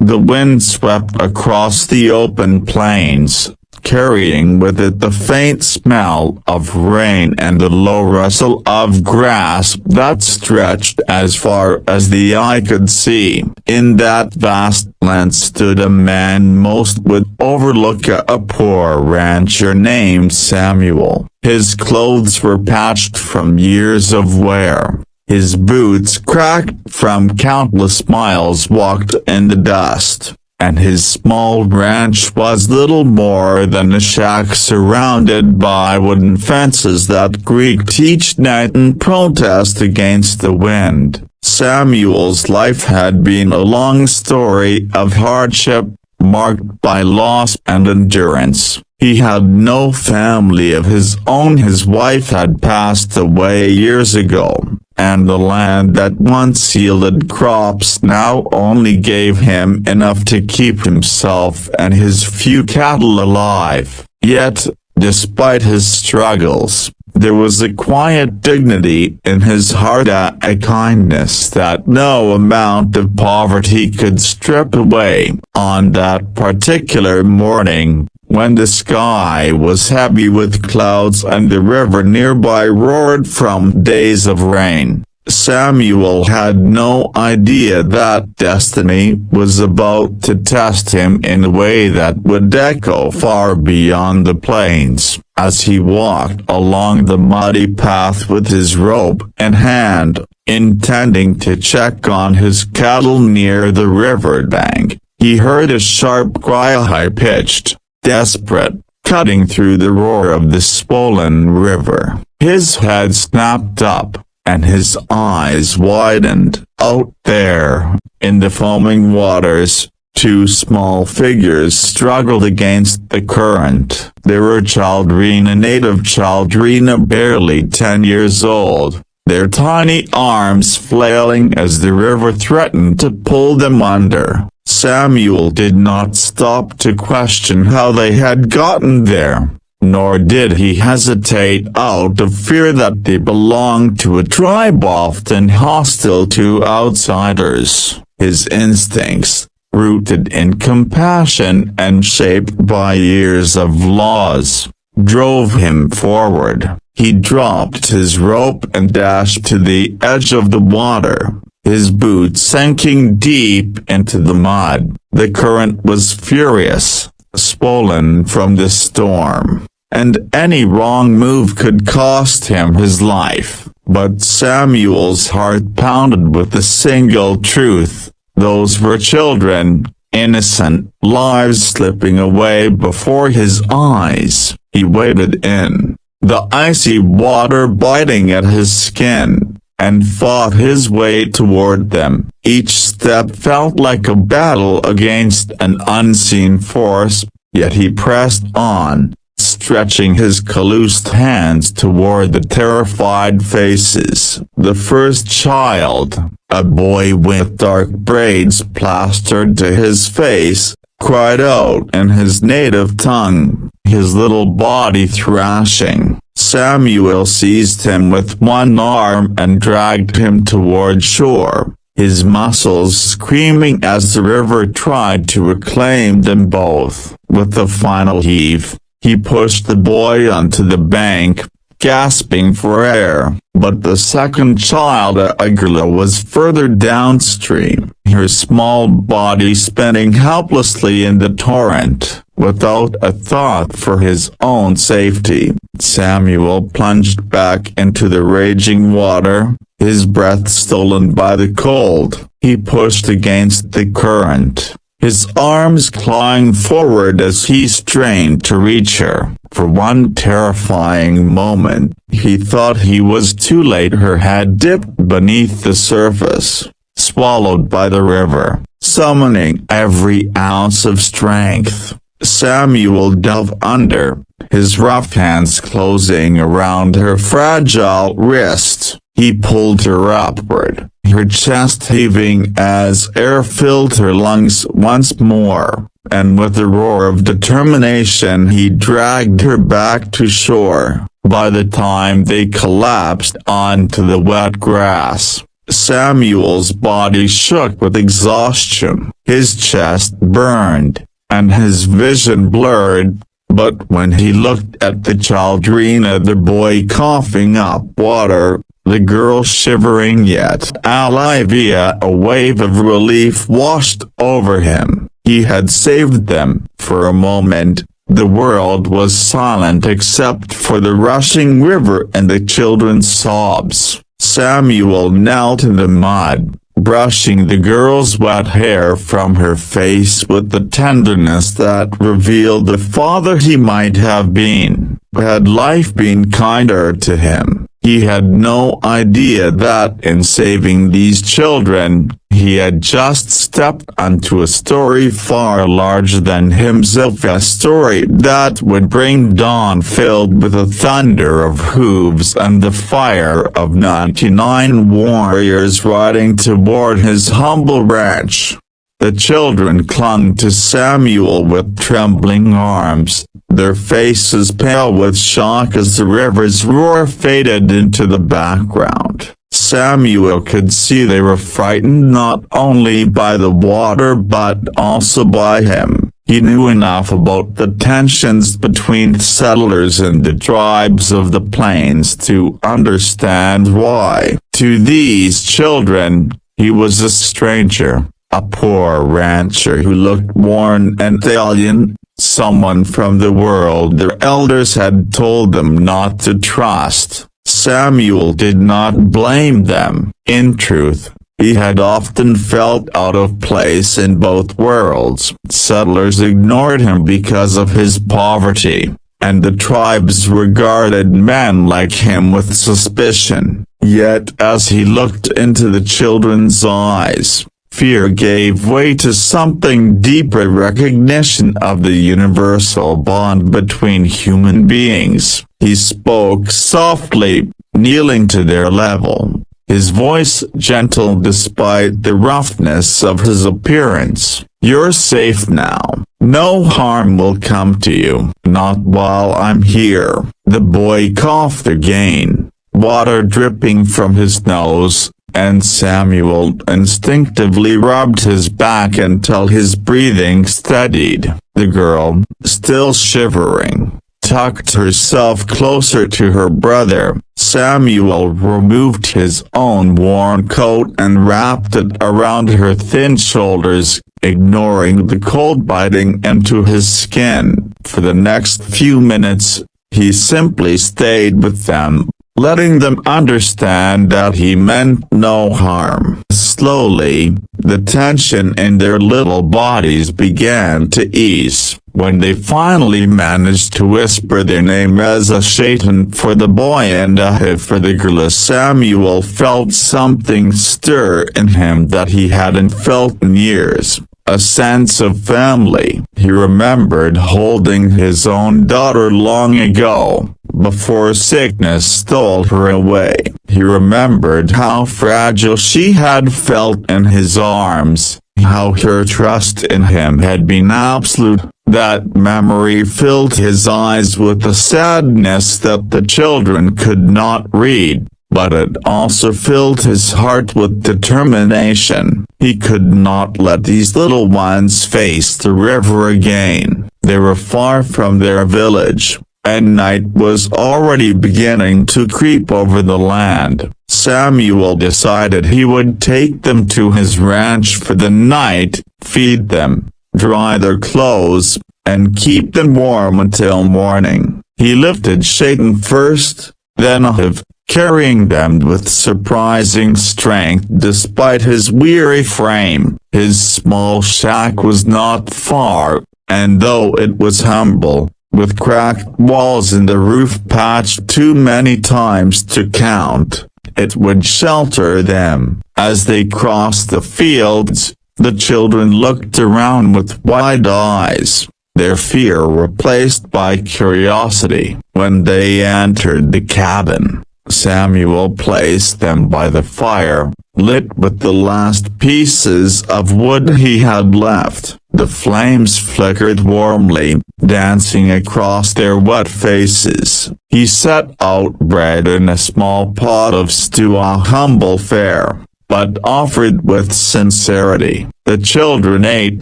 The wind swept across the open plains, carrying with it the faint smell of rain and the low rustle of grass that stretched as far as the eye could see. In that vast land stood a man most would overlook a poor rancher named Samuel. His clothes were patched from years of wear. His boots cracked from countless miles walked in the dust, and his small ranch was little more than a shack surrounded by wooden fences that creaked each night in protest against the wind. Samuel's life had been a long story of hardship, marked by loss and endurance. He had no family of his own. His wife had passed away years ago, and the land that once yielded crops now only gave him enough to keep himself and his few cattle alive. Yet, despite his struggles, there was a quiet dignity in his heart, a kindness that no amount of poverty could strip away. On that particular morning, when the sky was heavy with clouds and the river nearby roared from days of rain, Samuel had no idea that destiny was about to test him in a way that would echo far beyond the plains. As he walked along the muddy path with his rope in hand, intending to check on his cattle near the river bank, he heard a sharp cry, high-pitched, desperate, cutting through the roar of the swollen river. His head snapped up, and his eyes widened. Out there, in the foaming waters, two small figures struggled against the current. They were Childrina, native Childrina, barely 10 years old, their tiny arms flailing as the river threatened to pull them under. Samuel did not stop to question how they had gotten there, nor did he hesitate out of fear that they belonged to a tribe often hostile to outsiders. His instincts, rooted in compassion and shaped by years of laws, drove him forward. He dropped his rope and dashed to the edge of the water, his boots sinking deep into the mud. The current was furious, swollen from the storm, and any wrong move could cost him his life. But Samuel's heart pounded with the single truth: those were children, innocent lives slipping away before his eyes. He waded in, the icy water biting at his skin, and fought his way toward them. Each step felt like a battle against an unseen force, yet he pressed on, stretching his calloused hands toward the terrified faces. The first child, a boy with dark braids plastered to his face, cried out in his native tongue, his little body thrashing. Samuel seized him with one arm and dragged him toward shore, his muscles screaming as the river tried to reclaim them both. With a final heave, he pushed the boy onto the bank, gasping for air. But the second child, a girl, was further downstream, her small body spinning helplessly in the torrent. Without a thought for his own safety, Samuel plunged back into the raging water, his breath stolen by the cold. He pushed against the current, his arms clawing forward as he strained to reach her. For one terrifying moment, he thought he was too late. Her had dipped beneath the surface, swallowed by the river. Summoning every ounce of strength, Samuel dove under, his rough hands closing around her fragile wrist. He pulled her upward, her chest heaving as air filled her lungs once more, and with a roar of determination he dragged her back to shore. By the time they collapsed onto the wet grass, Samuel's body shook with exhaustion, his chest burned, and his vision blurred. But when he looked at the childrina, the boy coughing up water, the girl shivering yet alive, a wave of relief washed over him. He had saved them. For a moment, the world was silent except for the rushing river and the children's sobs. Samuel knelt in the mud, brushing the girl's wet hair from her face with the tenderness that revealed the father he might have been. Had life been kinder to him? He had no idea that in saving these children, he had just stepped onto a story far larger than himself, a story that would bring dawn filled with the thunder of hooves and the fire of 99 warriors riding toward his humble ranch. The children clung to Samuel with trembling arms, their faces pale with shock as the river's roar faded into the background. Samuel could see they were frightened not only by the water but also by him. He knew enough about the tensions between settlers and the tribes of the plains to understand why, to these children, he was a stranger. A poor rancher who looked worn and alien, someone from the world their elders had told them not to trust. Samuel did not blame them. In truth, he had often felt out of place in both worlds. Settlers ignored him because of his poverty, and the tribes regarded men like him with suspicion. Yet as he looked into the children's eyes, fear gave way to something deeper, recognition of the universal bond between human beings. He spoke softly, kneeling to their level, his voice gentle despite the roughness of his appearance. "You're safe now. No harm will come to you. Not while I'm here." The boy coughed again, water dripping from his nose, and Samuel instinctively rubbed his back until his breathing steadied. The girl, still shivering, tucked herself closer to her brother. Samuel removed his own worn coat and wrapped it around her thin shoulders, ignoring the cold biting into his skin. For the next few minutes, he simply stayed with them, letting them understand that he meant no harm. Slowly, the tension in their little bodies began to ease. When they finally managed to whisper their name as a Shaitan for the boy and a Hiv for the girl, Samuel felt something stir in him that he hadn't felt in years. A sense of family. He remembered holding his own daughter long ago, before sickness stole her away. He remembered how fragile she had felt in his arms, how her trust in him had been absolute. That memory filled his eyes with a sadness that the children could not read, but it also filled his heart with determination. He could not let these little ones face the river again. They were far from their village, and night was already beginning to creep over the land. Samuel decided he would take them to his ranch for the night, feed them, dry their clothes, and keep them warm until morning. He lifted Shaitan first, then Hiv, carrying them with surprising strength despite his weary frame. His small shack was not far, and though it was humble, with cracked walls and the roof patched too many times to count, it would shelter them. As they crossed the fields, the children looked around with wide eyes, their fear replaced by curiosity. When they entered the cabin, Samuel placed them by the fire, lit with the last pieces of wood he had left. The flames flickered warmly, dancing across their wet faces. He set out bread and a small pot of stew, a humble fare. but offered with sincerity. The children ate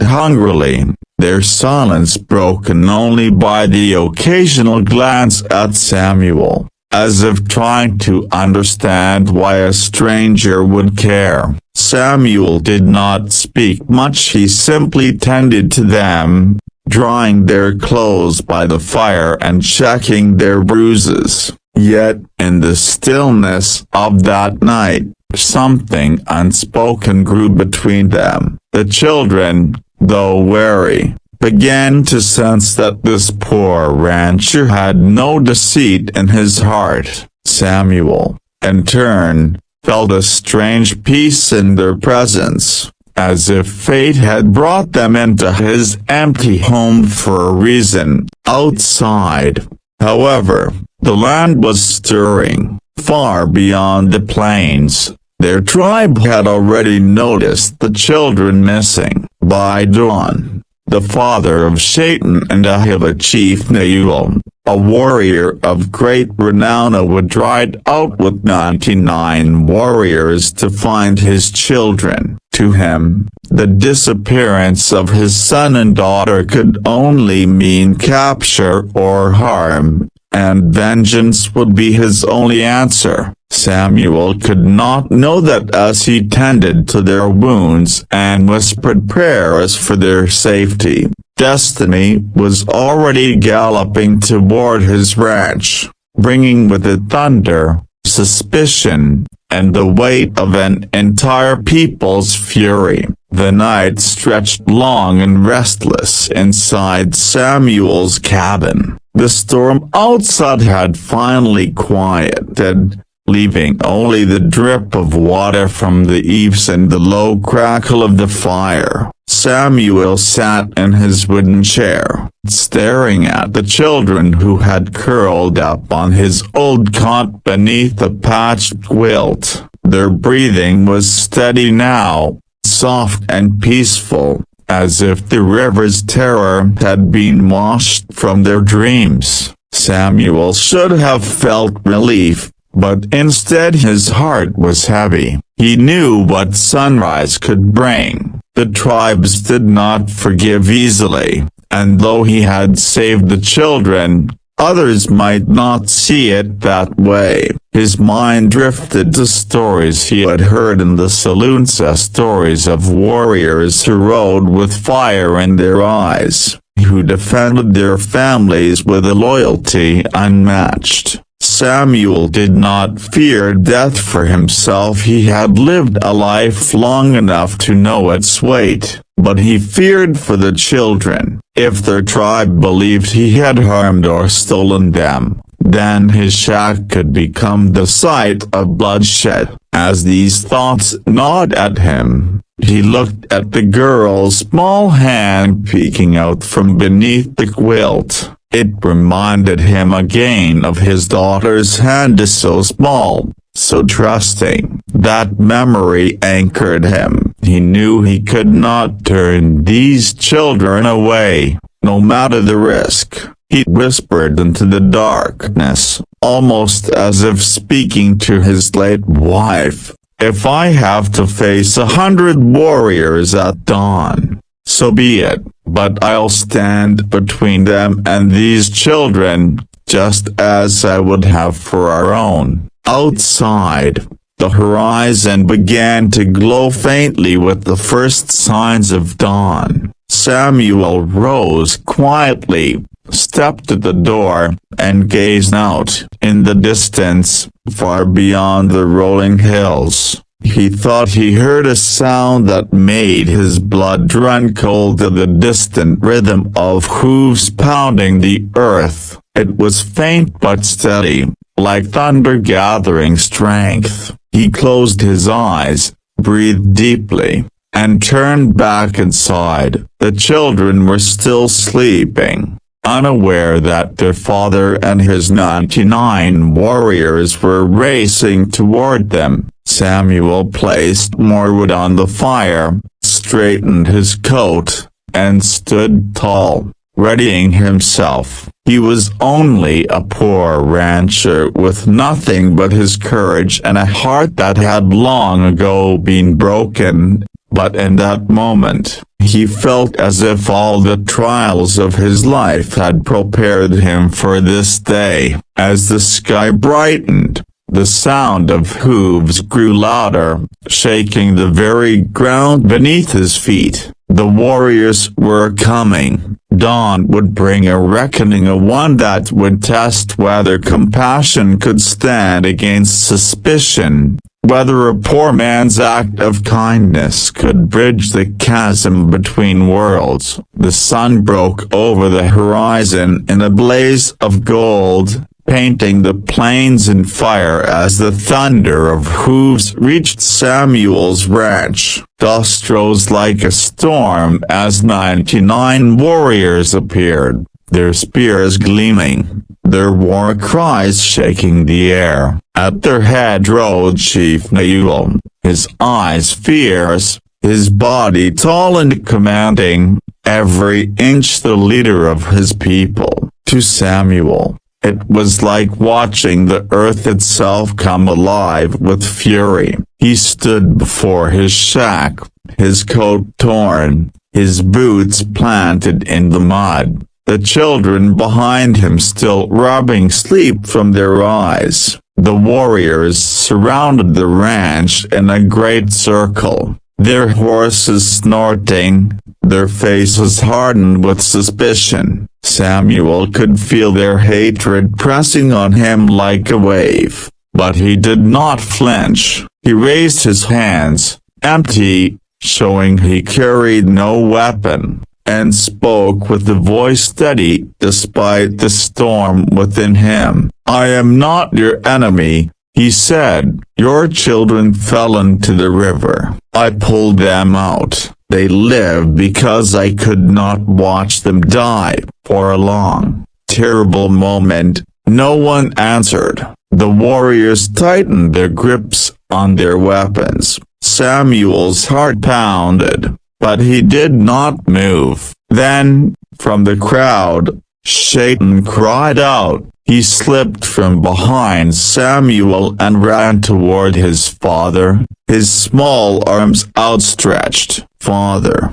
hungrily, their silence broken only by the occasional glance at Samuel, as if trying to understand why a stranger would care. Samuel did not speak much. He simply tended to them, drying their clothes by the fire and checking their bruises. Yet, in the stillness of that night, something unspoken grew between them. The children, though wary, began to sense that this poor rancher had no deceit in his heart. Samuel, in turn, felt a strange peace in their presence, as if fate had brought them into his empty home for a reason. Outside, however, the land was stirring. Far beyond the plains, their tribe had already noticed the children missing. By dawn, the father of Shaitan and Ahiva chief Neuel, a warrior of great renown, would ride out with 99 warriors to find his children. To him, the disappearance of his son and daughter could only mean capture or harm, and vengeance would be his only answer. Samuel could not know that as he tended to their wounds and whispered prayers for their safety, destiny was already galloping toward his ranch, bringing with it thunder, suspicion, and the weight of an entire people's fury. The night stretched long and restless inside Samuel's cabin. The storm outside had finally quieted, leaving only the drip of water from the eaves and the low crackle of the fire. Samuel sat in his wooden chair, staring at the children who had curled up on his old cot beneath a patched quilt. Their breathing was steady now, soft and peaceful, as if the river's terror had been washed from their dreams. Samuel should have felt relief, but instead his heart was heavy. He knew what sunrise could bring. The tribes did not forgive easily, and though he had saved the children, others might not see it that way. His mind drifted to stories he had heard in the saloons, stories of warriors who rode with fire in their eyes, who defended their families with a loyalty unmatched. Samuel did not fear death for himself. He had lived a life long enough to know its weight, but he feared for the children. If their tribe believed he had harmed or stolen them, then his shack could become the site of bloodshed. As these thoughts gnawed at him, he looked at the girl's small hand peeking out from beneath the quilt. It reminded him again of his daughter's hand, so small, so trusting. That memory anchored him. He knew he could not turn these children away, no matter the risk. He whispered into the darkness, almost as if speaking to his late wife, "If I have to face 100 warriors at dawn, so be it, but I'll stand between them and these children, just as I would have for our own." Outside, the horizon began to glow faintly with the first signs of dawn. Samuel rose quietly, stepped to the door, and gazed out. In the distance, far beyond the rolling hills, he thought he heard a sound that made his blood run cold, to the distant rhythm of hooves pounding the earth. It was faint but steady, like thunder gathering strength. He closed his eyes, breathed deeply, and turned back inside. The children were still sleeping, unaware that their father and his 99 warriors were racing toward them. Samuel placed more wood on the fire, straightened his coat, and stood tall, readying himself. He was only a poor rancher with nothing but his courage and a heart that had long ago been broken, but in that moment, he felt as if all the trials of his life had prepared him for this day. As the sky brightened, the sound of hooves grew louder, shaking the very ground beneath his feet. The warriors were coming. Dawn would bring a reckoning, a one that would test whether compassion could stand against suspicion, whether a poor man's act of kindness could bridge the chasm between worlds. The sun broke over the horizon in a blaze of gold, painting the plains in fire as the thunder of hooves reached Samuel's ranch. Dust rose like a storm as 99 warriors appeared, their spears gleaming, their war cries shaking the air. At their head rode Chief Newell, his eyes fierce, his body tall and commanding, every inch the leader of his people. To Samuel, it was like watching the earth itself come alive with fury. He stood before his shack, his coat torn, his boots planted in the mud, the children behind him still rubbing sleep from their eyes. The warriors surrounded the ranch in a great circle, their horses snorting, their faces hardened with suspicion. Samuel could feel their hatred pressing on him like a wave, but he did not flinch. He raised his hands, empty, showing he carried no weapon, and spoke with a voice steady despite the storm within him. "I am not your enemy," he said. "Your children fell into the river. I pulled them out. They lived because I could not watch them die." For a long, terrible moment, no one answered. The warriors tightened their grips on their weapons. Samuel's heart pounded, but he did not move. Then, from the crowd, Shaitan cried out. He slipped from behind Samuel and ran toward his father, his small arms outstretched. "Father,"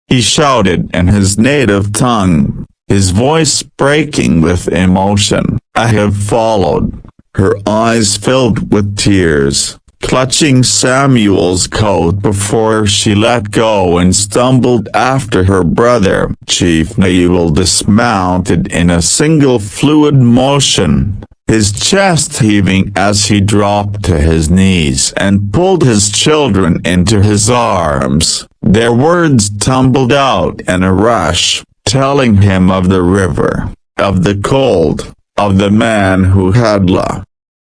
he shouted in his native tongue, his voice breaking with emotion. Ahab followed, her eyes filled with tears, clutching Samuel's coat before she let go and stumbled after her brother. Chief Newell dismounted in a single fluid motion, his chest heaving as he dropped to his knees and pulled his children into his arms. Their words tumbled out in a rush, telling him of the river, of the cold, of the man who had loved.